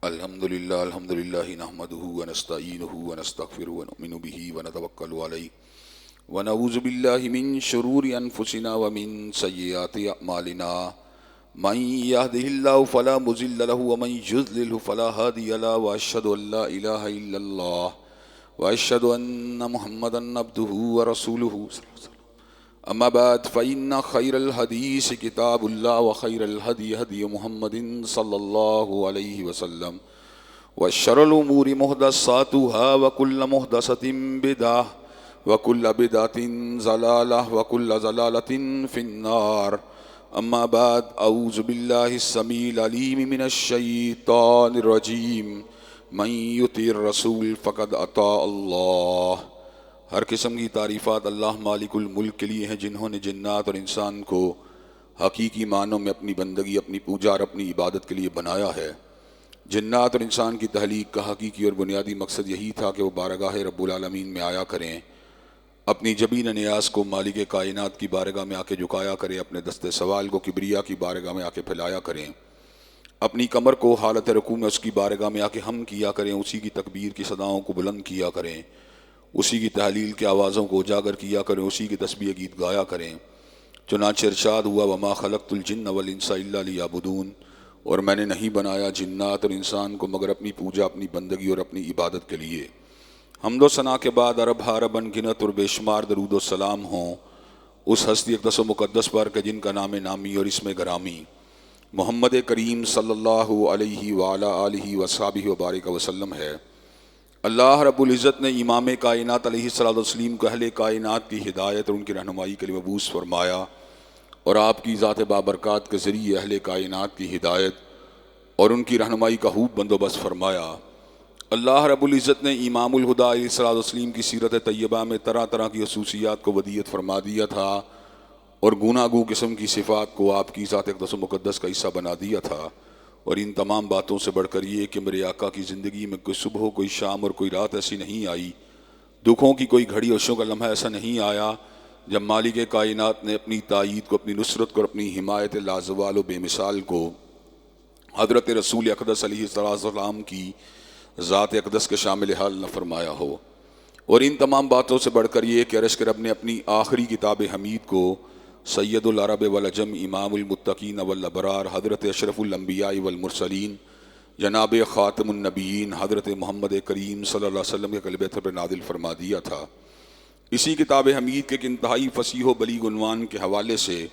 الحمد للہ نحمده ونستعینه ونستغفره ونؤمن به ونتوکل علیہ ونعوذ باللہ من شرور انفسنا ومن سیئات اعمالنا من يهده الله فلا مضل له ومن يضلل فلا هادي له واشهد ان لا اله الا الله واشهد ان محمدا عبده ورسوله اما بعد فإن خير الحديث كتاب الله وخير الهدي هدي محمد صلى الله عليه وسلم وشر الأمور محدثاتها وكل محدثة بدعة وكل بدعة ضلالة وكل ضلالة في النار. اما بعد اعوذ بالله السميع العليم من الشيطان الرجيم من يطع الرسول فقد اطاع الله. ہر قسم کی تعریفات اللہ مالک الملک کے لیے ہیں جنہوں نے جنات اور انسان کو حقیقی معنوں میں اپنی بندگی، اپنی پوجا اور اپنی عبادت کے لیے بنایا ہے. جنات اور انسان کی تخلیق کا حقیقی اور بنیادی مقصد یہی تھا کہ وہ بارگاہ رب العالمین میں آیا کریں، اپنی جبین نیاز کو مالک کائنات کی بارگاہ میں آ کے جھکایا کریں، اپنے دست سوال کو کبریا کی بارگاہ میں آ کے پھیلایا کریں، اپنی کمر کو حالت رکوع میں اس کی بارگاہ میں آ کے ہم کیا کریں، اسی کی تکبیر کی صداؤں کو بلند کیا کریں، اسی کی تحلیل کے آوازوں کو اجاگر کیا کریں، اسی کی تسبیح گیت گایا کریں. چنانچہ ارشاد ہوا وما خلقت الجن والانس الا لیعبدون، اور میں نے نہیں بنایا جنات اور انسان کو مگر اپنی پوجا، اپنی بندگی اور اپنی عبادت کے لیے. حمد و ثنا کے بعد عرب حرب انگنت اور بے شمار درود و سلام ہوں اس ہستی اقدس و مقدس پر کہ جن کا نام نامی اور اسم گرامی محمد کریم صلی اللہ علیہ وآلہ آلہ وصحبہ وبارک وسلم ہے. اللہ رب العزت نے امام کائنات علیہ الصلوۃ والتسلیم کو اہل کائنات کی ہدایت اور ان کی رہنمائی کے لیے مبعوث فرمایا، اور آپ کی ذات بابرکات کے ذریعے اہل کائنات کی ہدایت اور ان کی رہنمائی کا خوب بندوبست فرمایا. اللہ رب العزت نے امام الہدیٰ علیہ الصلوۃ والتسلیم کی سیرت طیبہ میں طرح طرح کی خصوصیات کو ودیعت فرما دیا تھا، اور گوناگوں قسم کی صفات کو آپ کی ذات اقدس و مقدس کا حصہ بنا دیا تھا. اور ان تمام باتوں سے بڑھ کر یہ کہ میرے آقا کی زندگی میں کوئی صبح، کوئی شام اور کوئی رات ایسی نہیں آئی، دکھوں کی کوئی گھڑی اور کا لمحہ ایسا نہیں آیا جب مالک کائنات نے اپنی تائید کو، اپنی نصرت کو اور اپنی حمایت لازوال و بے مثال کو حضرت رسول اقدس علیہ السلام کی ذات اقدس کے شامل حال نہ فرمایا ہو. اور ان تمام باتوں سے بڑھ کر یہ کہ عرش کے رب نے اپنی آخری کتاب حمید کو سید العرب والعجم امام المتقین والابرار حضرت اشرف الانبیاء والمرسلین جناب خاتم النبیین حضرت محمد کریم صلی اللہ علیہ وسلم کے قلب پر نازل فرما دیا تھا. اسی کتاب حمید کے ایک انتہائی فصیح و بلیغ عنوان کے حوالے سے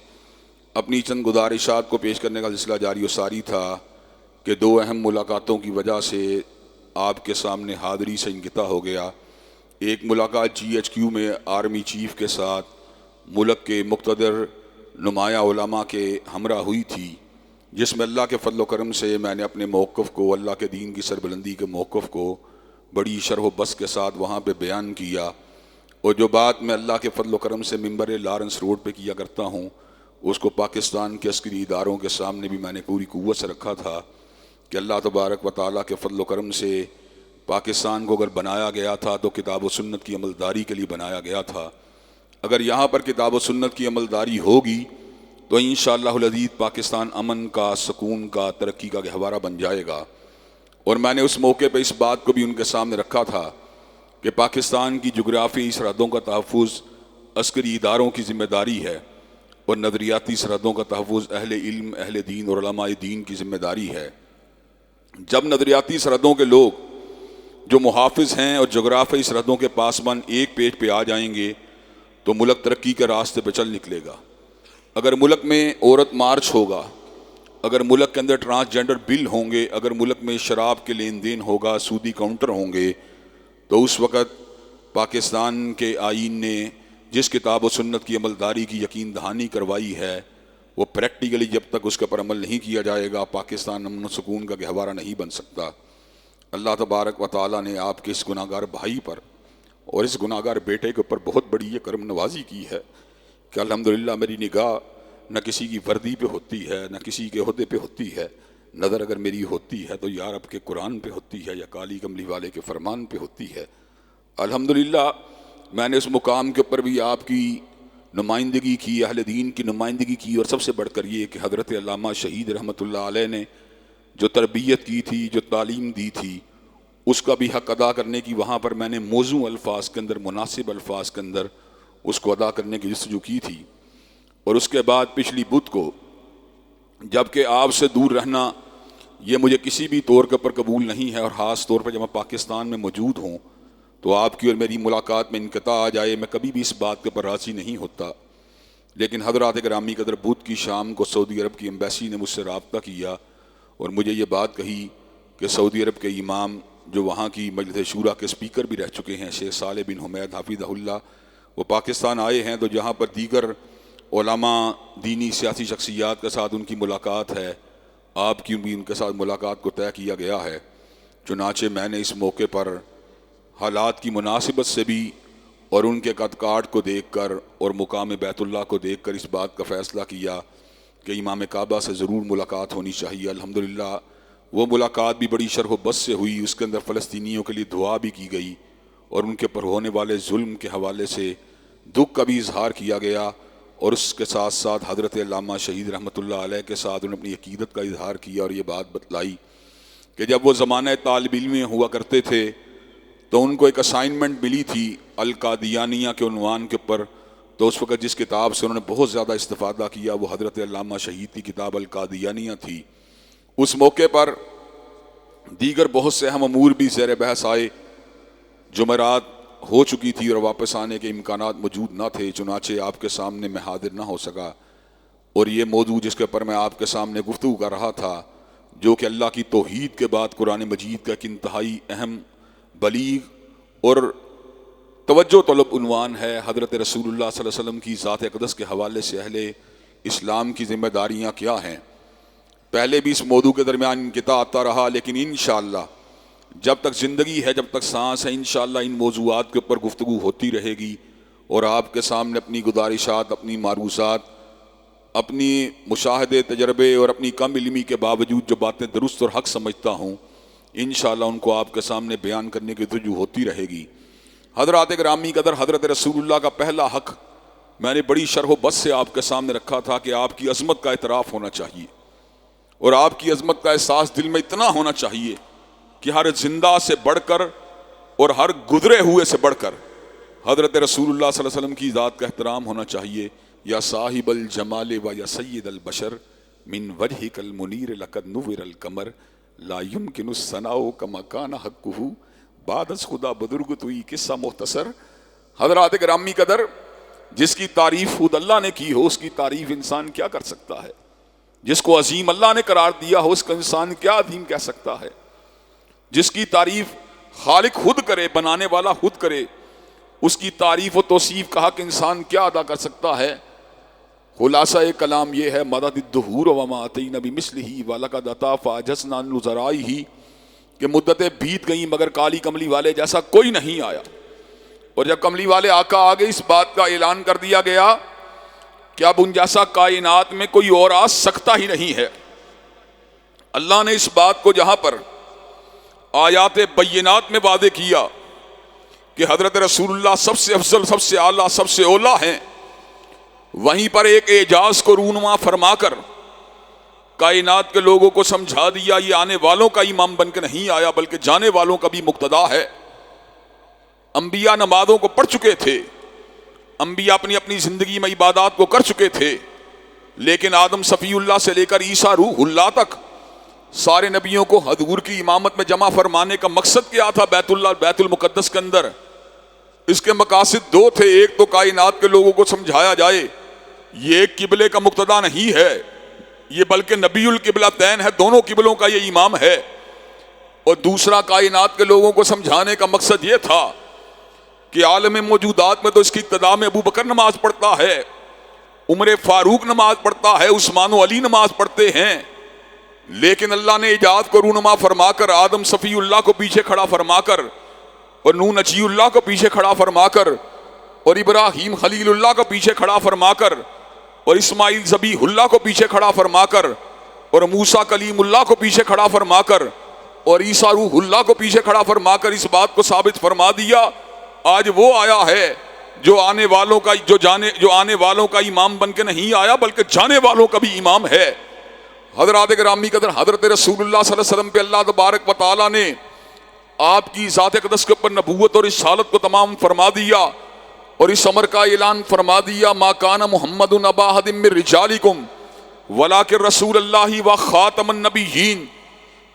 اپنی چند گزارشات کو پیش کرنے کا سلسلہ جاری و ساری تھا کہ دو اہم ملاقاتوں کی وجہ سے آپ کے سامنے حاضری سے انقطاع ہو گیا. ایک ملاقات GHQ میں آرمی چیف کے ساتھ ملک کے مقتدر نمایاں علماء کے ہمراہ ہوئی تھی، جس میں اللہ کے فضل و کرم سے میں نے اپنے موقف کو، اللہ کے دین کی سربلندی کے موقف کو بڑی شرح و بسط کے ساتھ وہاں پہ بیان کیا. اور جو بات میں اللہ کے فضل و کرم سے ممبر لارنس روڈ پہ کیا کرتا ہوں، اس کو پاکستان کے عسکری اداروں کے سامنے بھی میں نے پوری قوت سے رکھا تھا کہ اللہ تبارک و تعالیٰ کے فضل و کرم سے پاکستان کو اگر بنایا گیا تھا تو کتاب و سنت کی عملداری کے لیے بنایا گیا تھا. اگر یہاں پر کتاب و سنت کی عملداری ہوگی تو انشاءاللہ العزیز پاکستان امن کا، سکون کا، ترقی کا گہوارہ بن جائے گا. اور میں نے اس موقع پہ اس بات کو بھی ان کے سامنے رکھا تھا کہ پاکستان کی جغرافیائی سرحدوں کا تحفظ عسکری اداروں کی ذمہ داری ہے، اور نظریاتی سرحدوں کا تحفظ اہل علم، اہل دین اور علماء دین کی ذمہ داری ہے. جب نظریاتی سرحدوں کے لوگ جو محافظ ہیں اور جغرافیائی سرحدوں کے پاسبان ایک پیج پہ آ جائیں گے تو ملک ترقی کے راستے پہ چل نکلے گا. اگر ملک میں عورت مارچ ہوگا، اگر ملک کے اندر ٹرانسجنڈر بل ہوں گے، اگر ملک میں شراب کے لین دین ہوگا، سودی کاؤنٹر ہوں گے، تو اس وقت پاکستان کے آئین نے جس کتاب و سنت کی عملداری کی یقین دہانی کروائی ہے، وہ پریکٹیکلی جب تک اس کے پر عمل نہیں کیا جائے گا پاکستان امن و سکون کا گہوارہ نہیں بن سکتا. اللہ تبارک و تعالیٰ نے آپ کے اس گناہگار بھائی پر اور اس گناہگار بیٹے کے اوپر بہت بڑی یہ کرم نوازی کی ہے کہ الحمدللہ میری نگاہ نہ کسی کی وردی پہ ہوتی ہے، نہ کسی کے عہدے پہ ہوتی ہے، نظر اگر میری ہوتی ہے تو یا رب کے قرآن پہ ہوتی ہے یا کالی کملی والے کے فرمان پہ ہوتی ہے. الحمدللہ میں نے اس مقام کے اوپر بھی آپ کی نمائندگی کی، اہل دین کی نمائندگی کی، اور سب سے بڑھ کر یہ کہ حضرت علامہ شہید رحمۃ اللہ علیہ نے جو تربیت کی تھی، جو تعلیم دی تھی، اس کا بھی حق ادا کرنے کی وہاں پر میں نے موزوں الفاظ کے اندر، مناسب الفاظ کے اندر اس کو ادا کرنے کی جستجو کی تھی۔ اور اس کے بعد پچھلی بدھ کو، جبکہ آپ سے دور رہنا یہ مجھے کسی بھی طور کے اوپر قبول نہیں ہے، اور خاص طور پر جب میں پاکستان میں موجود ہوں تو آپ کی اور میری ملاقات میں انقطاع آ جائے، میں کبھی بھی اس بات کے اوپر راضی نہیں ہوتا۔ لیکن حضرات گرامی قدر، بدھ کی شام کو سعودی عرب کی ایمبیسی نے مجھ سے رابطہ کیا اور مجھے یہ بات کہی کہ سعودی عرب کے امام جو وہاں کی مجلس شورا کے اسپیکر بھی رہ چکے ہیں، شیخ صالح بن حمید حفظہ اللہ، وہ پاکستان آئے ہیں، تو جہاں پر دیگر علماء، دینی سیاسی شخصیات کے ساتھ ان کی ملاقات ہے، آپ کی بھی ان کے ساتھ ملاقات کو طے کیا گیا ہے۔ چنانچہ میں نے اس موقع پر حالات کی مناسبت سے بھی اور ان کے قد کاٹ کو دیکھ کر اور مقام بیت اللہ کو دیکھ کر اس بات کا فیصلہ کیا کہ امام کعبہ سے ضرور ملاقات ہونی چاہیے۔ الحمدللہ وہ ملاقات بھی بڑی شرح و بس سے ہوئی، اس کے اندر فلسطینیوں کے لیے دعا بھی کی گئی اور ان کے پر ہونے والے ظلم کے حوالے سے دکھ کا بھی اظہار کیا گیا، اور اس کے ساتھ ساتھ حضرت علامہ شہید رحمۃ اللہ علیہ کے ساتھ انہوں نے اپنی عقیدت کا اظہار کیا اور یہ بات بتلائی کہ جب وہ زمانہ طالب علم ہوا کرتے تھے تو ان کو ایک اسائنمنٹ ملی تھی القادیانیہ کے عنوان کے اوپر، تو اس وقت جس کتاب سے انہوں نے بہت زیادہ استفادہ کیا وہ حضرت علامہ شہید کی کتاب القادیانیہ تھی۔ اس موقع پر دیگر بہت سے اہم امور بھی زیر بحث آئے، جمعرات ہو چکی تھی اور واپس آنے کے امکانات موجود نہ تھے، چنانچہ آپ کے سامنے میں حاضر نہ ہو سکا، اور یہ موضوع جس کے اوپر میں آپ کے سامنے گفتگو کر رہا تھا، جو کہ اللہ کی توحید کے بعد قرآن مجید کا ایک انتہائی اہم، بلیغ اور توجہ طلب عنوان ہے، حضرت رسول اللہ صلی اللہ علیہ وسلم کی ذات اقدس کے حوالے سے اہل اسلام کی ذمہ داریاں کیا ہیں۔ پہلے بھی اس موضوع کے درمیان انقطاع آتا رہا، لیکن انشاءاللہ جب تک زندگی ہے، جب تک سانس ہے، انشاءاللہ ان موضوعات کے اوپر گفتگو ہوتی رہے گی، اور آپ کے سامنے اپنی گزارشات، اپنی معروضات، اپنی مشاہدے، تجربے اور اپنی کم علمی کے باوجود جو باتیں درست اور حق سمجھتا ہوں، انشاءاللہ ان کو آپ کے سامنے بیان کرنے کی توجہ ہوتی رہے گی۔ حضرات گرامی قدر، حضرت رسول اللہ کا پہلا حق میں نے بڑی شرح و بس سے آپ کے سامنے رکھا تھا کہ آپ کی عظمت کا اعتراف ہونا چاہیے، اور آپ کی عظمت کا احساس دل میں اتنا ہونا چاہیے کہ ہر زندہ سے بڑھ کر اور ہر گزرے ہوئے سے بڑھ کر حضرت رسول اللہ صلی اللہ علیہ وسلم کی ذات کا احترام ہونا چاہیے۔ یا صاحب الجمال و یا سید البشر من وجهک المنیر لقد نور القمر لا يمکن الثناء کما کان حقہ بعد از خدا بزرگ توئی قصہ مختصر۔ حضرات گرامی قدر، جس کی تعریف خود اللہ نے کی ہو، اس کی تعریف انسان کیا کر سکتا ہے؟ جس کو عظیم اللہ نے قرار دیا ہو، اس کا انسان کیا عظیم کہہ سکتا ہے؟ جس کی تعریف خالق خود کرے، بنانے والا خود کرے، اس کی تعریف و توصیف کا حق انسان کیا ادا کر سکتا ہے؟ خلاصہ کلام یہ ہے، مدد الدہور وما اتینا بمثلہ ولقد اتی فاعجزنا عن ذرائہ، کہ مدتیں بیت گئیں مگر کالی کملی والے جیسا کوئی نہیں آیا۔ اور جب کملی والے آقا آگے اس بات کا اعلان کر دیا گیا کہ اب ان جیسا کائنات میں کوئی اور آ سکتا ہی نہیں ہے۔ اللہ نے اس بات کو جہاں پر آیات بینات میں واضح کیا کہ حضرت رسول اللہ سب سے افضل، سب سے اعلیٰ، سب سے اولیٰ ہیں، وہیں پر ایک اعجاز کو رونما فرما کر کائنات کے لوگوں کو سمجھا دیا، یہ آنے والوں کا امام بن کے نہیں آیا بلکہ جانے والوں کا بھی مقتدا ہے۔ انبیاء نمازوں کو پڑھ چکے تھے، انبیاء اپنی اپنی زندگی میں عبادات کو کر چکے تھے، لیکن آدم صفی اللہ سے لے کر عیسیٰ روح اللہ تک سارے نبیوں کو حضور کی امامت میں جمع فرمانے کا مقصد کیا تھا بیت اللہ، بیت المقدس کے اندر؟ اس کے مقاصد دو تھے، ایک تو کائنات کے لوگوں کو سمجھایا جائے یہ ایک قبلے کا مقتدا نہیں ہے، یہ بلکہ نبی القبلتین ہے، دونوں قبلوں کا یہ امام ہے، اور دوسرا کائنات کے لوگوں کو سمجھانے کا مقصد یہ تھا کہ عالم موجودات میں تو اس کی ابتدا میں ابو بکر نماز پڑھتا ہے، عمر فاروق نماز پڑھتا ہے، عثمان و علی نماز پڑھتے ہیں، لیکن اللہ نے ایجاد کو رونما فرما کر آدم صفی اللہ کو پیچھے کھڑا فرما کر اور نوح نجی اللہ کو پیچھے کھڑا فرما کر اور ابراہیم خلیل اللہ کو پیچھے کھڑا فرما کر اور اسماعیل ذبیح اللہ کو پیچھے کھڑا فرما کر اور موسیٰ کلیم اللہ کو پیچھے کھڑا فرما کر اور عیسیٰ روح اللہ کو پیچھے کھڑا فرما کر اس بات کو ثابت فرما دیا آج وہ آیا ہے جو آنے والوں کا امام بن کے نہیں آیا بلکہ جانے والوں کا بھی امام ہے۔ حضرات گرامی قدر، حضرت رسول اللہ صلی اللہ علیہ وسلم پہ اللہ تبارک و تعالیٰ نے آپ کی ذات اقدس کے اوپر نبوت اور رسالت کو تمام فرما دیا، اور اس امر کا اعلان فرما دیا، ما کان محمد ابا احد من رجالکم ولکن رسول اللہ و خاتم النبیین،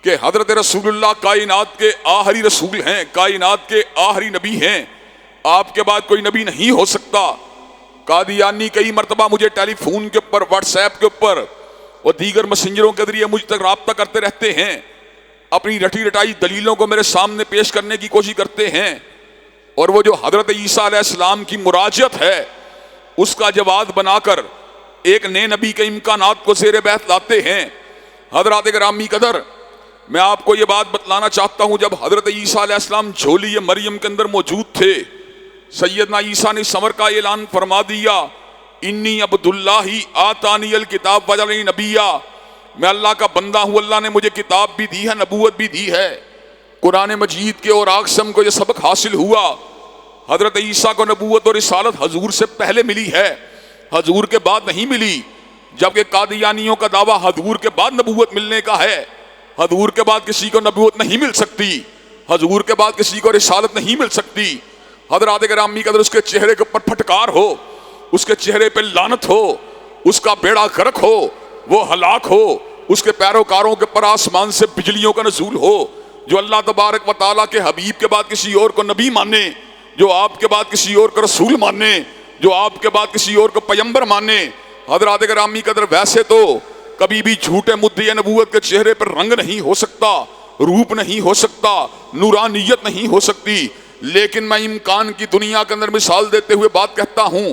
کہ حضرت رسول اللہ کائنات کے آخری رسول ہیں، کائنات کے آخری نبی ہیں، آپ کے بعد کوئی نبی نہیں ہو سکتا۔ قادیانی کئی مرتبہ مجھے ٹیلی فون کے اوپر، واٹس ایپ کے اوپر اور دیگر میسنجروں کے ذریعے مجھ تک رابطہ کرتے رہتے ہیں، اپنی رٹی رٹائی دلیلوں کو میرے سامنے پیش کرنے کی کوشش کرتے ہیں، اور وہ جو حضرت عیسیٰ علیہ السلام کی مراجعت ہے اس کا جواب بنا کر ایک نئے نبی کے امکانات کو زیر بحث لاتے ہیں۔ حضرات گرامی قدر، میں آپ کو یہ بات بتلانا چاہتا ہوں، جب حضرت عیسیٰ علیہ السلام جھولی مریم کے اندر موجود تھے، سیدنا عیسیٰ نے سمر کا اعلان فرما دیا، انی عبداللہ آتانی الکتاب وجعلنی نبیا، میں اللہ کا بندہ ہوں، اللہ نے مجھے کتاب بھی دی ہے، نبوت بھی دی ہے۔ قرآن مجید کے اور آقسم کو یہ سبق حاصل ہوا، حضرت عیسیٰ کو نبوت اور رسالت حضور سے پہلے ملی ہے، حضور کے بعد نہیں ملی، جبکہ قادیانیوں کا دعویٰ حضور کے بعد نبوت ملنے کا ہے۔ حضور کے بعد کسی کو نبوت نہیں مل سکتی، حضور کے بعد کسی کو رسالت نہیں مل سکتی۔ حضرات گرامی قدر، اس کے چہرے کے اوپر پھٹکار ہو، اس کے چہرے پہ لعنت ہو، اس کا بیڑا غرق ہو، وہ ہلاک ہو، اس کے پیروکاروں کے پر آسمان سے بجلیوں کا نزول ہو، جو اللہ تبارک و تعالیٰ کے حبیب کے بعد کسی اور کو نبی مانے، جو آپ کے بعد کسی اور کو رسول مانے، جو آپ کے بعد کسی اور کو پیغمبر مانے۔ حضرات گرامی قدر، ویسے تو کبھی بھی جھوٹے مدعی نبوت کے چہرے پر رنگ نہیں ہو سکتا، روپ نہیں ہو سکتا، نورانیت نہیں ہو سکتی، لیکن میں امکان کی دنیا کے اندر مثال دیتے ہوئے بات کہتا ہوں،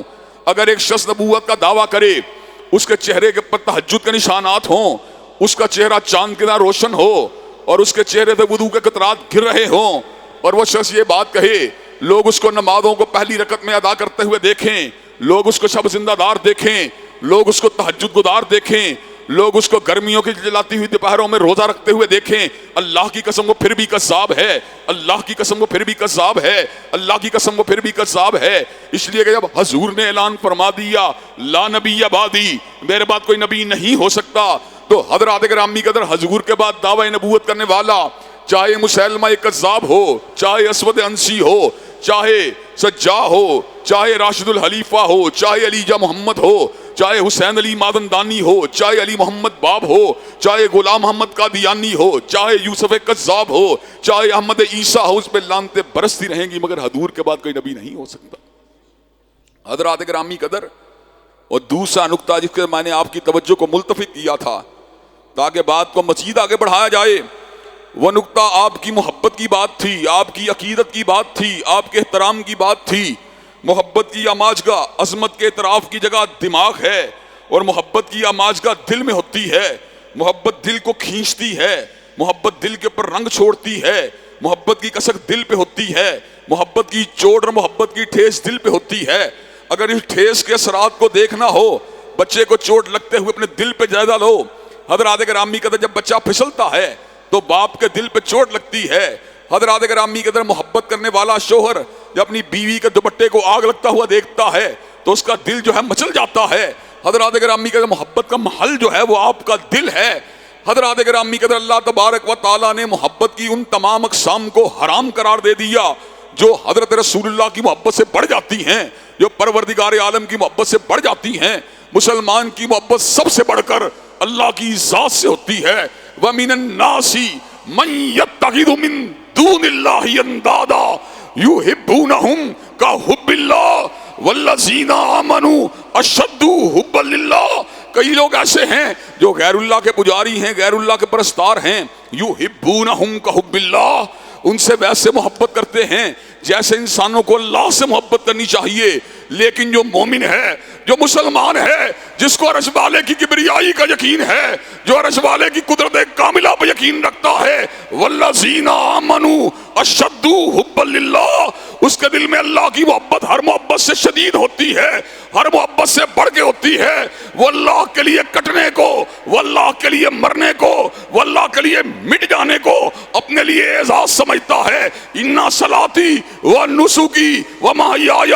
اگر ایک شخص نبوت کا دعویٰ کرے، اس کے چہرے کے پر تہجد کے نشانات ہوں، اس کا چہرہ چاند کی طرح روشن ہو، اور اس کے چہرے سے وضو کے قطرات گر رہے ہوں، اور وہ شخص یہ بات کہے، لوگ اس کو نمازوں کو پہلی رکعت میں ادا کرتے ہوئے دیکھیں، لوگ اس کو شب زندہ دار دیکھیں، لوگ اس کو تہجد گزار دیکھیں، لوگ اس کو گرمیوں کی جلاتی ہوئی دوپہروں میں روزہ رکھتے ہوئے دیکھیں، اللہ کی قسم وہ پھر بھی کذاب ہے، اللہ کی قسم وہ پھر بھی کذاب ہے، اللہ کی قسم وہ پھر بھی کذاب ہے۔ اس لیے کہ جب حضور نے اعلان فرما دیا، لا نبی بعدی، میرے بعد کوئی نبی نہیں ہو سکتا، تو حضرات گرامی قدر، حضور کے بعد دعوی نبوت کرنے والا، چاہے مسیلمہ کذاب ہو، چاہے اسود انسی ہو، چاہے سجا ہو، چاہے راشد الحلیفہ ہو، چاہے علیجہ محمد ہو، چاہے حسین علی مادندانی ہو، چاہے علی محمد باب ہو، چاہے غلام محمد قادیانی ہو، چاہے یوسف کذاب ہو، چاہے احمد عیسیٰ ہو، اس پہ لعنتیں برستی رہیں گی، مگر حضور کے بعد کوئی نبی نہیں ہو سکتا۔ حضرات گرامی قدر، اور دوسرا نقطہ جس کے میں نے آپ کی توجہ کو ملتفت کیا تھا تاکہ بات کو مزید آگے بڑھایا جائے، وہ نقطہ آپ کی محبت کی بات تھی، آپ کی عقیدت کی بات تھی، آپ کے احترام کی بات تھی۔ محبت کی آماجگاہ عظمت کے اعتراف کی جگہ دماغ ہے، اور محبت کی آماجگاہ دل میں ہوتی ہے۔ محبت دل کو کھینچتی ہے، محبت دل کے اوپر رنگ چھوڑتی ہے، محبت کی کسک دل پہ ہوتی ہے، محبت کی چوٹ اور محبت کی ٹھیس دل پہ ہوتی ہے۔ اگر اس ٹھیس کے اثرات کو دیکھنا ہو، بچے کو چوٹ لگتے ہوئے اپنے دل پہ جائزہ لو۔ حضرات گرامی قدر، جب بچہ پھسلتا ہے تو باپ کے دل پہ چوٹ لگتی ہے۔ حضرات گرامی قدر، محبت کرنے والا شوہر جب اپنی بیوی کے دوپٹے کو آگ لگتا ہوا دیکھتا ہے تو اس کا دل جو ہے مچل جاتا ہے۔ حضرات گرامی قدر، محبت کا محل جو ہے وہ آپ کا دل ہے۔ حضرات گرامی قدر، اللہ تبارک و تعالیٰ نے محبت کی ان تمام اقسام کو حرام قرار دے دیا جو حضرت رسول اللہ کی محبت سے بڑھ جاتی ہیں، جو پروردگار عالم کی محبت سے بڑھ جاتی ہیں۔ مسلمان کی محبت سب سے بڑھ کر اللہ کی ذات سے ہوتی ہے۔ وَمِنَ النَّاسِ مَن يَتَّخِذُ مِن دُونِ اللَّهِ أَندَادًا يُحِبُّونَهُمْ كَحُبِّ اللَّهِ وَالَّذِينَ آمَنُوا أَشَدُّ حُبًّا لِلَّهِ۔ کئی لوگ ایسے ہیں جو غیر اللہ کے پجاری ہیں، غیر اللہ کے پرستار ہیں، يُحِبُّونَهُمْ كَحُبِّ اللَّهِ، ان سے ویسے محبت کرتے ہیں جیسے انسانوں کو اللہ سے محبت کرنی چاہیے۔ لیکن جو مومن ہے، جو مسلمان ہے، جس کو عرش والے کی کبریائی کا یقین ہے، جو عرش والے کی قدرت کاملہ پر یقین رکھتا ہے، والذین آمنوا اشد حبا للہ، اس کے دل میں اللہ کی محبت ہر محبت سے شدید ہوتی ہے، ہر محبت سے بڑھ کے ہوتی ہے۔ وہ اللہ کے لیے کٹنے کو، وہ اللہ کے لیے مرنے کو، وہ اللہ کے لیے مٹ جانے کو اپنے لیے اعزاز سمجھتا ہے۔ اِنَّ صَلَاتِي وَنُسُكِي وَمَحْيَايَ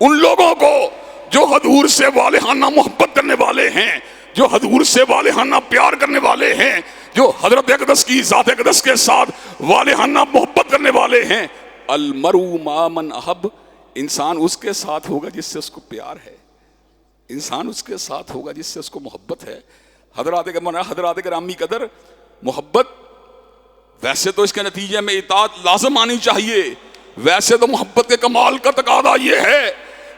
ان لوگوں کو جو حضور سے والہانہ محبت کرنے والے ہیں، جو حضور سے والہانہ پیار کرنے والے ہیں، جو حضرت اقدس کی ذات اقدس کے ساتھ والہانہ محبت کرنے والے ہیں. المرء مع من احب، انسان اس کے ساتھ ہوگا جس سے اس کو پیار ہے، انسان اس کے ساتھ ہوگا جس سے اس کو محبت ہے. حضرات گرامی قدر، محبت ویسے تو اس کے نتیجے میں اطاعت لازم آنی چاہیے. ویسے تو محبت کے کمال کا تقاضا یہ ہے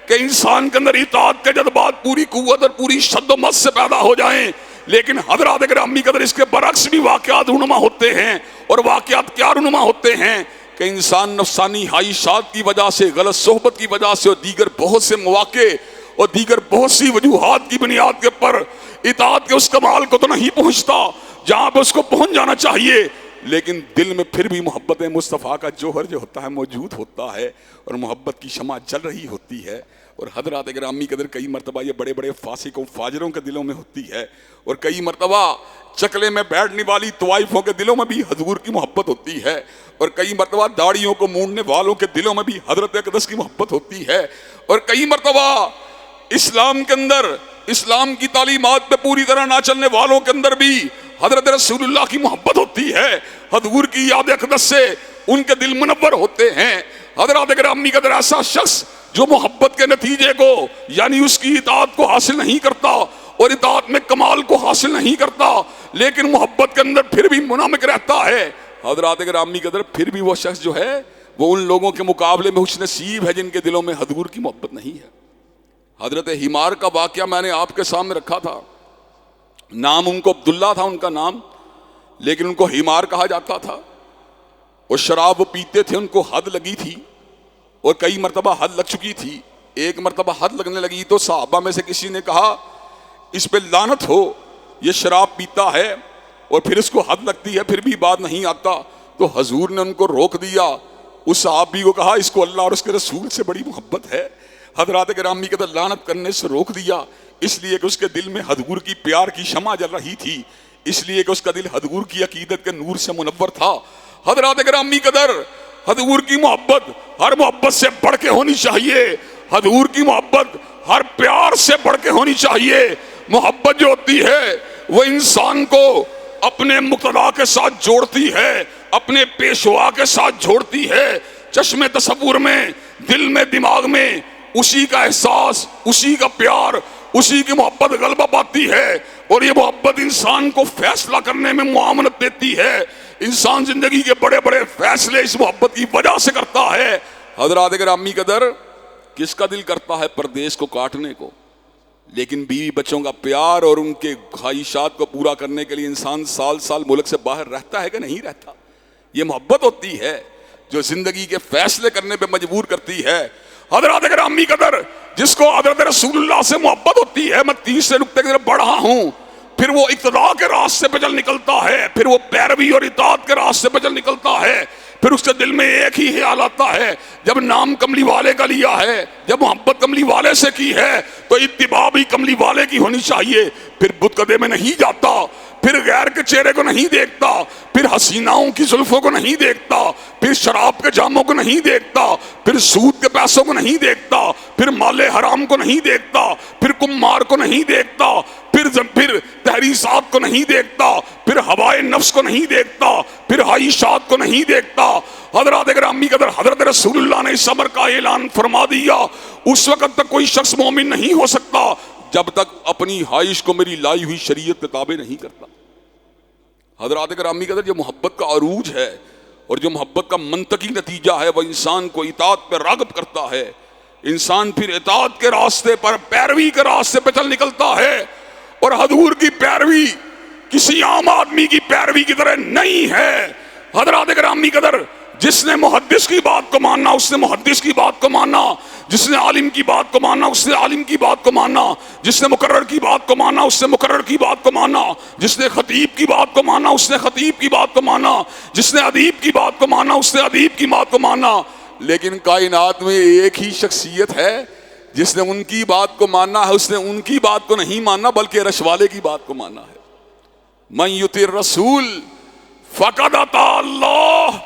کہ انسان کے اندر اطاعت کے جذبات پوری قوت اور پوری شد و مت سے پیدا ہو جائیں. لیکن حضرات گرامی قدر، اس کے برعکس بھی واقعات رونما ہوتے ہیں. اور واقعات کیا رونما ہوتے ہیں کہ انسان نفسانی خواہشات کی وجہ سے، غلط صحبت کی وجہ سے اور دیگر بہت سے مواقع اور دیگر بہت سی وجوہات کی بنیاد کے پر اطاعت کے اس کمال کو تو نہیں پہنچتا جہاں پہ اس کو پہنچ جانا چاہیے، لیکن دل میں پھر بھی محبت مصطفیٰ کا جوہر جو ہوتا ہے موجود ہوتا ہے اور محبت کی شمع جل رہی ہوتی ہے. اور حضرات گرامی قدر، کئی مرتبہ یہ بڑے بڑے فاسقوں فاجروں کے دلوں میں ہوتی ہے، اور کئی مرتبہ چکلے میں بیٹھنے والی طوائفوں کے دلوں میں بھی حضور کی محبت ہوتی ہے، اور کئی مرتبہ داڑھیوں کو مونڈنے والوں کے دلوں میں بھی حضرت اقدس کی محبت ہوتی ہے، اور کئی مرتبہ اسلام کے اندر، اسلام کی تعلیمات پہ پوری طرح نہ چلنے والوں کے اندر بھی حضرت رسول اللہ کی محبت ہوتی ہے. حضور کی یاد اقدس سے ان کے دل منور ہوتے ہیں. حضرات گرامی قدر، ایسا شخص جو محبت کے نتیجے کو، یعنی اس کی اطاعت کو حاصل نہیں کرتا اور اطاعت میں کمال کو حاصل نہیں کرتا، لیکن محبت کے اندر پھر بھی منامک رہتا ہے، حضرات گرامی قدر، پھر بھی وہ شخص جو ہے وہ ان لوگوں کے مقابلے میں خوش نصیب ہے جن کے دلوں میں حضور کی محبت نہیں ہے. حضرت حمار کا واقعہ میں نے آپ کے سامنے رکھا تھا. نام ان کو عبداللہ تھا ان کا نام، لیکن ان کو حمار کہا جاتا تھا. اور شراب وہ پیتے تھے، ان کو حد لگی تھی، اور کئی مرتبہ حد لگ چکی تھی. ایک مرتبہ حد لگنے لگی تو صحابہ میں سے کسی نے کہا اس پہ لعنت ہو، یہ شراب پیتا ہے اور پھر اس کو حد لگتی ہے پھر بھی بات نہیں آتا. تو حضور نے ان کو روک دیا. اس صحابی کو کہا اس کو اللہ اور اس کے رسول سے بڑی محبت ہے. حضرات گرامی کے لعنت کرنے سے روک دیا، اس لیے کہ اس کے دل میں حضور کی پیار کی شمع جل رہی تھی، اس لیے کہ اس کا دل حضور کی عقیدت کے نور سے منور تھا. حضرات گرامی قدر، حضور کی محبت ہر محبت سے بڑھ کے ہونی چاہیے. حضور کی محبت ہر پیار سے بڑھ کے ہونی چاہیے. محبت جو ہوتی ہے وہ انسان کو اپنے مقتدا کے ساتھ جوڑتی ہے، اپنے پیشوا کے ساتھ جوڑتی ہے. چشم تصور میں، دل میں، دماغ میں اسی کا احساس، اسی کا پیار، اسی کی محبت غلبہ پاتی ہے. اور یہ محبت انسان کو فیصلہ کرنے میں معاونت دیتی ہے. انسان زندگی کے بڑے بڑے فیصلے اس محبت کی وجہ سے کرتا ہے. حضرات گرامی قدر، کس کا دل کرتا ہے پردیس کو کاٹنے کو؟ لیکن بیوی بچوں کا پیار اور ان کے خواہشات کو پورا کرنے کے لیے انسان سال سال ملک سے باہر رہتا ہے کہ نہیں رہتا؟ یہ محبت ہوتی ہے جو زندگی کے فیصلے کرنے پہ مجبور کرتی ہے. حضرات گرامی قدر، جس کو حضرت رسول اللہ سے محبت ہوتی ہے، میں تیسرے نقطے کی طرف بڑھ رہا ہوں، پھر وہ اقتداء کے راستے پہ چل نکلتا ہے، پھر وہ پیروی اور اطاعت کے راستے پہ چل نکلتا ہے. پھر اس کے دل میں ایک ہی خیال آتا ہے، جب نام کملی والے کا لیا ہے، جب محبت کملی والے سے کی ہے تو اتباع بھی کملی والے کی ہونی چاہیے. پھر بت قدے میں نہیں جاتا، پھر غیر کے چہرے کو نہیں دیکھتا، پھر حسیناؤں کی زلفوں کو نہیں دیکھتا، پھر شراب کے جاموں کو نہیں دیکھتا، پھر سود کے پیسوں کو نہیں دیکھتا، پھر مال حرام کو نہیں دیکھتا، پھر کمار کو نہیں دیکھتا، پھر تحریصات کو نہیں دیکھتا، پھر ہوائے نفس کو نہیں دیکھتا، پھر خواہشات کو نہیں دیکھتا. حضرات گرامی قدر، حضرت رسول اللہ نے اس امر کا اعلان فرما دیا، اس وقت تک کوئی شخص مومن نہیں ہو سکتا جب تک اپنی خواہش کو میری لائی ہوئی شریعت کے تابع نہیں کرتا. حضرات گرامی قدر، جو محبت کا عروج ہے اور جو محبت کا منطقی نتیجہ ہے وہ انسان کو اطاعت پہ راغب کرتا ہے. انسان پھر اطاعت کے راستے پر، پیروی کے راستے پہ چل نکلتا ہے. اور حضور کی پیروی کسی عام آدمی کی پیروی کی طرح نہیں ہے. حضرات گرامی قدر، جس نے محدث کی بات کو ماننا اس نے محدث کی بات کو ماننا، جس نے عالم کی بات کو ماننا اس نے عالم کی بات کو ماننا، جس نے مقرر کی بات کو ماننا اس نے مقرر کی بات کو ماننا، جس نے خطیب کی بات کو ماننا اس نے خطیب کی بات کو ماننا، جس نے ادیب کی بات کو ماننا اس نے ادیب کی بات کو ماننا. لیکن کائنات میں ایک ہی شخصیت ہے جس نے ان کی بات کو ماننا ہے، اس نے ان کی بات کو نہیں ماننا بلکہ رشوالے کی بات کو ماننا ہے. من یطع الرسول فقد اطاع اللہ،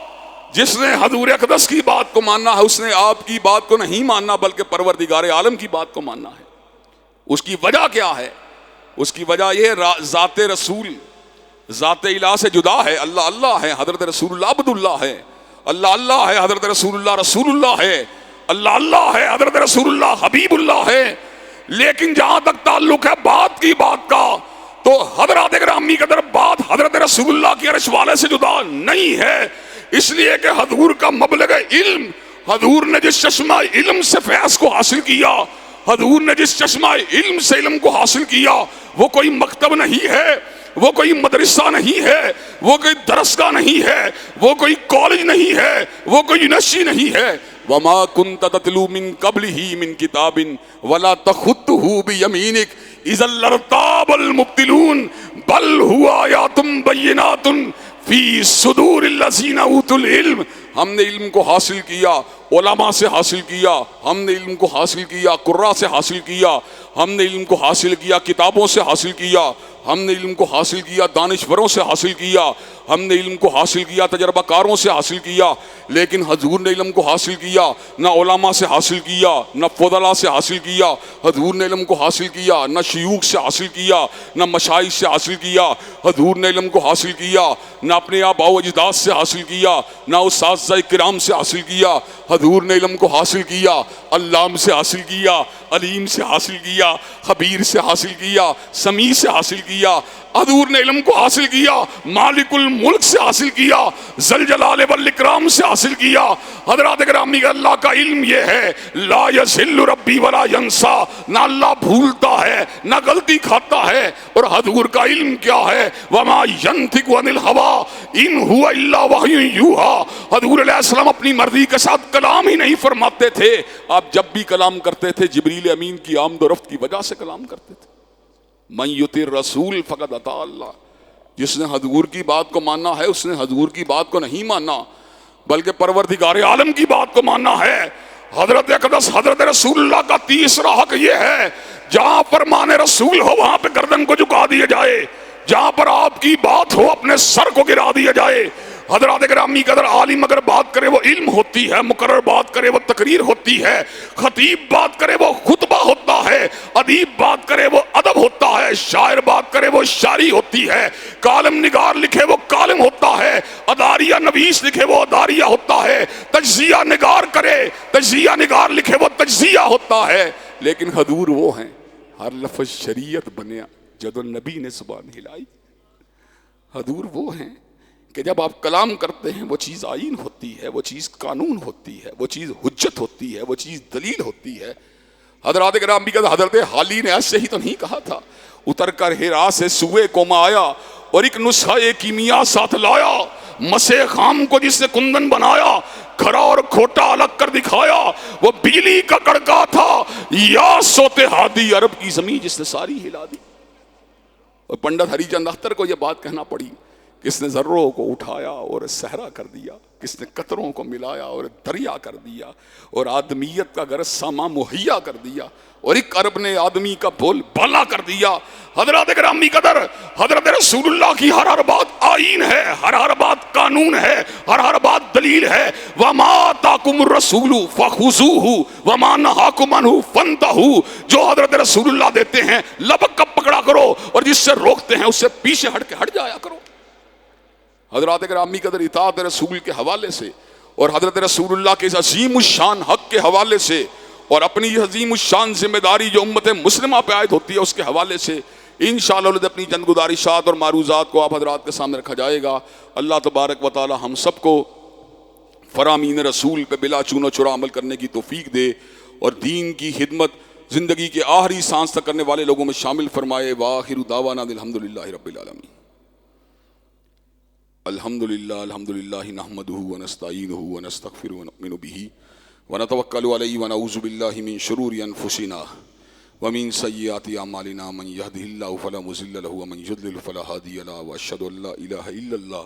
جس نے حضور اقدس کی بات کو ماننا ہے اس نے آپ کی بات کو نہیں ماننا بلکہ پروردگار عالم کی بات کو ماننا ہے۔ اس کی وجہ کیا ہے؟ اس کی وجہ یہ ذات رسول ذات الہ سے جدا ہے۔ اللہ اللہ ہے، حضرت رسول اللہ عبد اللہ ہے۔ اللہ اللہ ہے، حضرت رسول اللہ رسول اللہ ہے۔ اللہ اللہ ہے، حضرت رسول اللہ حبیب اللہ ہے۔ لیکن جہاں تک تعلق ہے بات کی بات کا، تو حضرات گرامی قدر بات حضرت رسول اللہ کی عرش والے سے جدا نہیں ہے، اس لیے کہ حضور کا مبلغ علم، حضور نے جس چشمہ علم سے فیض کو حاصل کیا، حضور نے جس چشمہ علم سے علم کو حاصل کیا، وہ کوئی مکتب نہیں ہے، وہ کوئی مدرسہ نہیں ہے، وہ کوئی درسگاہ نہیں ہے، وہ کوئی کالج نہیں ہے، وہ کوئی یونیورسٹی نہیں ہے۔ وَمَا كُنْتَ تَتْلُو مِن قَبْلِهِ مِن كِتَابٍ وَلَا تَخُطُّهُ بِيَمِينِكَ إِذًا لَارْتَابَ الْمُبْطِلُونَ بَلْ هُوَ آيَاتٌ بَيِّنَاتٌ فِي صُدُورِ الَّذِينَ أُوتُوا الْعِلْمَ۔ ہم نے علم کو حاصل کیا، علماء سے حاصل کیا، ہم نے علم کو حاصل کیا، قراء سے حاصل کیا، ہم نے علم کو حاصل کیا، کتابوں سے حاصل کیا، ہم نے علم کو حاصل کیا، دانشوروں سے حاصل کیا، ہم نے علم کو حاصل کیا، تجربہ کاروں سے حاصل کیا۔ لیکن حضور نے علم کو حاصل کیا، نہ علماء سے حاصل کیا، نہ فضلاء سے حاصل کیا۔ حضور نے علم کو حاصل کیا، نہ شیوخ سے حاصل کیا، نہ مشائخ سے حاصل کیا۔ حضور نے علم کو حاصل کیا، نہ اپنے آباء و اجداد سے حاصل کیا، نہ اساتذہ کرام سے حاصل کیا۔ حضور نے علم کو حاصل کیا، علام سے حاصل کیا، علیم سے حاصل کیا، خبیر سے حاصل کیا، سمیع سے حاصل کیا۔ حضور نے علم کو حاصل کیا، مالک الملک سے حاصل کیا، ذل جلال والاکرام سے حاصل کیا۔ حضرات گرامی اللہ کا علم یہ ہے، لا یضل ربی ولا ینسا، نہ اللہ بھولتا ہے نہ غلطی کھاتا ہے۔ اور حضور کا علم کیا ہے؟ وما ینطق عن الہوی ان هو الا وحی یوحی۔ حضور علیہ السلام اپنی مرضی کے ساتھ کلام ہی نہیں فرماتے تھے، آپ جب بھی کلام کرتے تھے جبریل امین کی آمد و رفت کی وجہ سے کلام کرتے تھے۔ من یطع الرسول فقد اطاع اللہ، جس نے حضور کی بات کو ماننا ہے اس نے حضور کی بات کو نہیں ماننا بلکہ پروردگار عالم کی بات کو ماننا ہے۔ حضرت اقدس حضرت رسول اللہ کا تیسرا حق یہ ہے، جہاں پر مان رسول ہو وہاں پہ گردن کو جھکا دیا جائے، جہاں پر آپ کی بات ہو اپنے سر کو گرا دیا جائے۔ حضرات گرامی قدر عالم اگر بات کرے وہ علم ہوتی ہے، مقرر بات کرے وہ تقریر ہوتی ہے، خطیب بات کرے وہ خطبہ ہوتا ہے، ادیب بات کرے وہ ادب ہوتا ہے، شاعر بات کرے وہ شاعری ہوتی ہے، کالم نگار لکھے وہ کالم ہوتا ہے، اداریہ نویس لکھے وہ اداریہ ہوتا ہے، تجزیہ نگار کرے تجزیہ نگار لکھے وہ تجزیہ ہوتا ہے۔ لیکن حضور وہ ہیں، ہر لفظ شریعت بنیا جدو نبی نے زبان ہلائی۔ حضور وہ ہیں کہ جب آپ کلام کرتے ہیں وہ چیز آئین ہوتی ہے، وہ چیز قانون ہوتی ہے، وہ چیز حجت ہوتی ہے، وہ چیز دلیل ہوتی ہے۔ حضرات کرام حضرت حالی نے ایسے ہی تو نہیں کہا تھا، اتر کر ہیرا سے سوئے کوما آیا اور ایک نسخہ کیمیا ساتھ لایا، مسے خام کو جس نے کندن بنایا، کھرا اور کھوٹا الگ کر دکھایا، وہ بیلی کا کڑکا تھا یا سوتے ہادی عرب کی زمین جس نے ساری ہلا دی۔ اور پنڈت ہری چند اختر کو یہ بات کہنا پڑی، کس نے ذروں کو اٹھایا اور صحرا کر دیا، کس نے قطروں کو ملایا اور دریا کر دیا، اور آدمیت کا غرض ساما مہیا کر دیا، اور ایک عرب نے آدمی کا بول بالا کر دیا۔ حضرات گرامی قدر حضرت رسول اللہ کی ہر ہر بات آئین ہے، ہر ہر بات قانون ہے، ہر ہر بات دلیل ہے۔ وما آتاکم الرسول فخذوہ وما نہاکم عنہ فانتہوا، جو حضرت رسول اللہ دیتے ہیں لبک کب پکڑا کرو، اور جس سے روکتے ہیں اس سے پیچھے ہٹ کے ہٹ جایا کرو۔ حضرات گرامی قدر اطاعت رسول کے حوالے سے اور حضرت رسول اللہ کے عظیم الشان حق کے حوالے سے اور اپنی عظیم الشان ذمہ داری جو امت مسلمہ پہ عائد ہوتی ہے اس کے حوالے سے انشاءاللہ اپنی چند گزارشات اور معروضات کو آپ حضرات کے سامنے رکھا جائے گا۔ اللہ تبارک و تعالی ہم سب کو فرامین رسول پہ بلا چون و چرا عمل کرنے کی توفیق دے اور دین کی خدمت زندگی کے آخری سانس تک کرنے والے لوگوں میں شامل فرمائے۔ وآخر دعوانا الحمدللہ رب العالمین۔ الحمدللہ نحمده ونستعینه ونستغفره ونؤمن به ونتوکل علیہ ونعوذ باللہ من شرور انفسنا ومن سیئات اعمالنا، من یهده اللہ فلا مضل له ومن یضلل فلا هادی له، واشهد ان لا الہ الا اللہ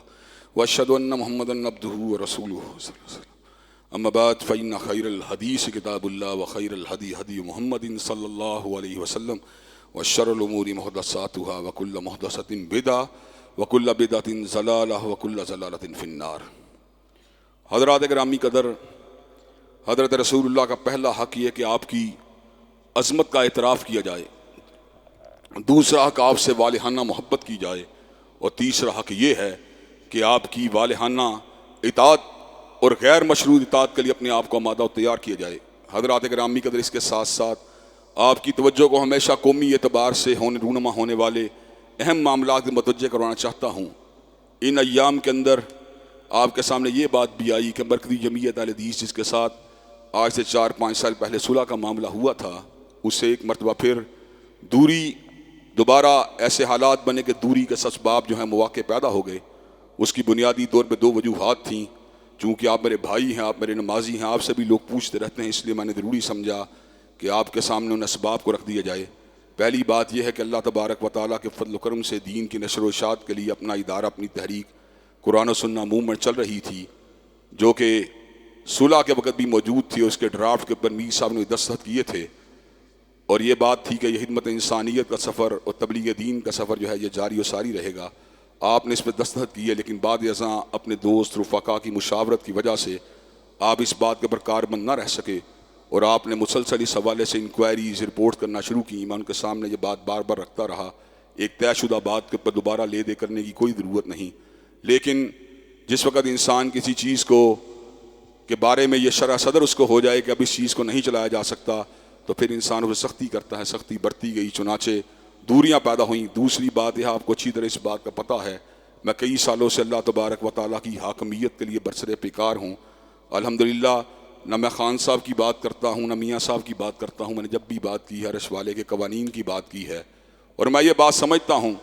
واشهد ان محمدا عبده ورسولہ صلی اللہ علیہ وسلم۔ اما بعد فإن خیر الحدیث کتاب اللہ وخیر الہدی ہدی محمد صلی اللہ علیہ وسلم، وشر الامور محدثاتها وکل محدثۃ بدعہ وکل بدعۃ ضلالہ وکل ضلالۃ فی النار۔ حضرات گرامی قدر، حضرت رسول اللہ کا پہلا حق یہ کہ آپ کی عظمت کا اعتراف کیا جائے، دوسرا حق آپ سے والہانہ محبت کی جائے، اور تیسرا حق یہ ہے کہ آپ کی والہانہ اطاعت اور غیر مشروط اطاعت کے لیے اپنے آپ کو آمادہ و تیار کیا جائے۔ حضرات گرامی قدر، اس کے ساتھ ساتھ آپ کی توجہ کو ہمیشہ قومی اعتبار سے رونما ہونے والے اہم معاملات میں متوجہ کروانا چاہتا ہوں۔ ان ایام کے اندر آپ کے سامنے یہ بات بھی آئی کہ مرکزی جمعیت اہل حدیث جس کے ساتھ آج سے 4-5 سال پہلے صلح کا معاملہ ہوا تھا، اس سے ایک مرتبہ پھر دوری، دوبارہ ایسے حالات بنے کہ دوری کے اسباب جو ہیں مواقع پیدا ہو گئے۔ اس کی بنیادی طور پہ 2 وجوہات تھیں۔ چونکہ آپ میرے بھائی ہیں، آپ میرے نمازی ہیں، آپ سے بھی لوگ پوچھتے رہتے ہیں، اس لیے میں نے ضروری سمجھا کہ آپ کے سامنے ان اسباب کو رکھ دیا جائے۔ پہلی بات یہ ہے کہ اللہ تبارک و تعالیٰ کے فضل و کرم سے دین کی نشر و اشاعت کے لیے اپنا ادارہ، اپنی تحریک قرآن و سنہ موومنٹ چل رہی تھی، جو کہ صلح کے وقت بھی موجود تھی، اور اس کے ڈرافٹ کے اوپر میر صاحب نے دستخط کیے تھے، اور یہ بات تھی کہ یہ خدمت انسانیت کا سفر اور تبلیغ دین کا سفر جو ہے یہ جاری و ساری رہے گا۔ آپ نے اس پہ دستخط کیے، لیکن بعد ازاں اپنے دوست رفقا کی مشاورت کی وجہ سے آپ اس بات کے پر کاربند نہ رہ سکے، اور آپ نے مسلسل اس حوالے سے انکوائریز رپورٹ کرنا شروع کی۔ میں ان کے سامنے یہ بات بار بار رکھتا رہا، ایک طے شدہ بات کے اوپر دوبارہ لے دے کرنے کی کوئی ضرورت نہیں، لیکن جس وقت انسان کسی چیز کو کے بارے میں یہ شرح صدر اس کو ہو جائے کہ اب اس چیز کو نہیں چلایا جا سکتا، تو پھر انسان اسے سختی کرتا ہے، سختی برتی گئی، چنانچہ دوریاں پیدا ہوئیں۔ دوسری بات یہ آپ کو اچھی طرح اس بات کا پتہ ہے، میں کئی سالوں سے اللہ تبارک و تعالیٰ کی حاکمیت کے لیے برسر پیکار ہوں۔ الحمدللہ نہ میں خان صاحب کی بات کرتا ہوں، نہ میاں صاحب کی بات کرتا ہوں، میں نے جب بھی بات کی ہے عرش والے کے قوانین کی بات کی ہے، اور میں یہ بات سمجھتا ہوں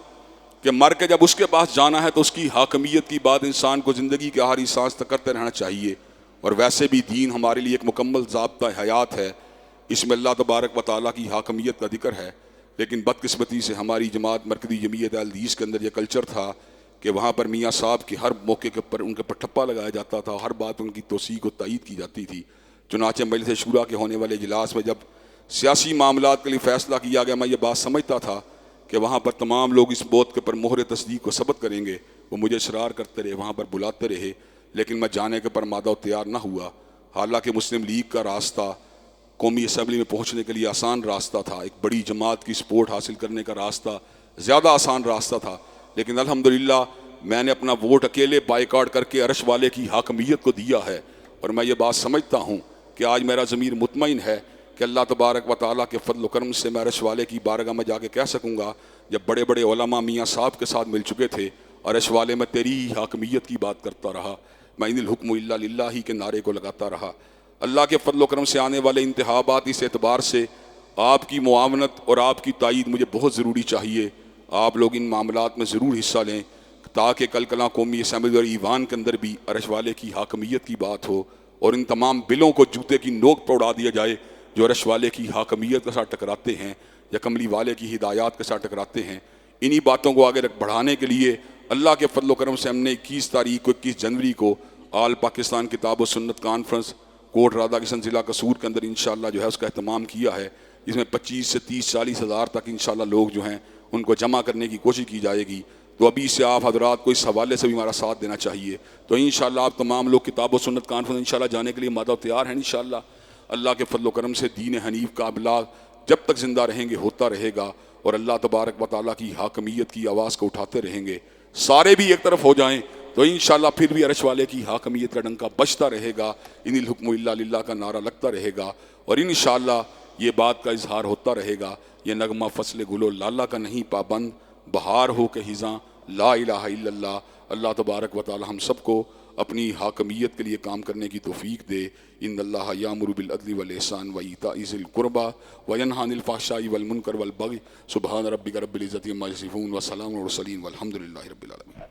کہ مر کے جب اس کے پاس جانا ہے تو اس کی حاکمیت کی بات انسان کو زندگی کے آخری سانس تک کرتے رہنا چاہیے۔ اور ویسے بھی دین ہمارے لیے ایک مکمل ضابطہ حیات ہے، اس میں اللہ تبارک و تعالیٰ کی حاکمیت کا ذکر ہے، لیکن بدقسمتی سے ہماری جماعت مرکزی جمعیت اہل حدیث کے اندر یہ کلچر تھا کہ وہاں پر میاں صاحب کے ہر موقع کے اوپر ان کے اوپر ٹھپا لگایا جاتا تھا، ہر بات ان کی توثیق و تائید کی جاتی تھی۔ چنانچہ مجلس شورا کے ہونے والے اجلاس میں جب سیاسی معاملات کے لیے فیصلہ کیا گیا، میں یہ بات سمجھتا تھا کہ وہاں پر تمام لوگ اس بات کے پر مہر تصدیق کو ثبت کریں گے۔ وہ مجھے اصرار کرتے رہے، وہاں پر بلاتے رہے، لیکن میں جانے کے پر مادہ و تیار نہ ہوا۔ حالانکہ مسلم لیگ کا راستہ قومی اسمبلی میں پہنچنے کے لیے آسان راستہ تھا، ایک بڑی جماعت کی سپورٹ حاصل کرنے کا راستہ زیادہ آسان راستہ تھا، لیکن الحمدللہ میں نے اپنا ووٹ اکیلے بائیکاٹ کر کے عرش والے کی حاکمیت کو دیا ہے۔ اور میں یہ بات سمجھتا ہوں کہ آج میرا ضمیر مطمئن ہے کہ اللہ تبارک و تعالیٰ کے فضل و کرم سے میں عرش والے کی بارگاہ میں جا کے کہہ سکوں گا، جب بڑے بڑے علماء میاں صاحب کے ساتھ مل چکے تھے، عرش والے میں تیری ہی حاکمیت کی بات کرتا رہا، میں ان الحکم الا للہ کے نعرے کو لگاتا رہا۔ اللہ کے فضل و کرم سے آنے والے انتخابات اس اعتبار سے آپ کی معاونت اور آپ کی تائید مجھے بہت ضروری چاہیے۔ آپ لوگ ان معاملات میں ضرور حصہ لیں تاکہ کل کلاں قومی اسمبلی اور ایوان کے اندر بھی عرش والے کی حاکمیت کی بات ہو، اور ان تمام بلوں کو جوتے کی نوک پر اڑا دیا جائے جو عرش والے کی حاکمیت کے ساتھ ٹکراتے ہیں یا کملی والے کی ہدایات کے ساتھ ٹکراتے ہیں۔ انہی باتوں کو آگے بڑھانے کے لیے اللہ کے فضل و کرم سے ہم نے 21 جنوری کو آل پاکستان کتاب و سنت کانفرنس کوٹ رادھا کشن ضلع قصور کے اندر انشاءاللہ جو ہے اس کا اہتمام کیا ہے، جس میں 25 سے 30-40 ہزار تک انشاءاللہ لوگ جو ہیں ان کو جمع کرنے کی کوشش کی جائے گی۔ تو ابھی سے آپ حضرات کو اس حوالے سے بھی ہمارا ساتھ دینا چاہیے۔ تو انشاءاللہ آپ تمام لوگ کتاب و سنت کانفرنس انشاءاللہ جانے کے لیے مادہ و تیار ہیں انشاءاللہ۔ اللہ کے فضل و کرم سے دین حنیف کا ابلاغ جب تک زندہ رہیں گے ہوتا رہے گا، اور اللہ تبارک و تعالیٰ کی حاکمیت کی آواز کو اٹھاتے رہیں گے۔ سارے بھی ایک طرف ہو جائیں تو انشاءاللہ پھر بھی عرش والے کی حاکمیت کا ڈنکا بجتا رہے گا، ان الحکم الا للہ کا نعرہ لگتا رہے گا، اور انشاءاللہ یہ بات کا اظہار ہوتا رہے گا، یہ نغمہ فصل گل و لالہ کا نہیں پابند، بہار ہو کہ خزاں لا الہ الا اللہ۔ اللہ تبارک و تعالی ہم سب کو اپنی حاکمیت کے لیے کام کرنے کی توفیق دے۔ ان اللہ یامر بالعدل والاحسان وایتاء ذی القربی وینہی عن الفحشاء والمنکر والبغی سبحان ربک رب العزۃ عما یصفون وسلام علی المرسلین والحمد للہ رب العالمین۔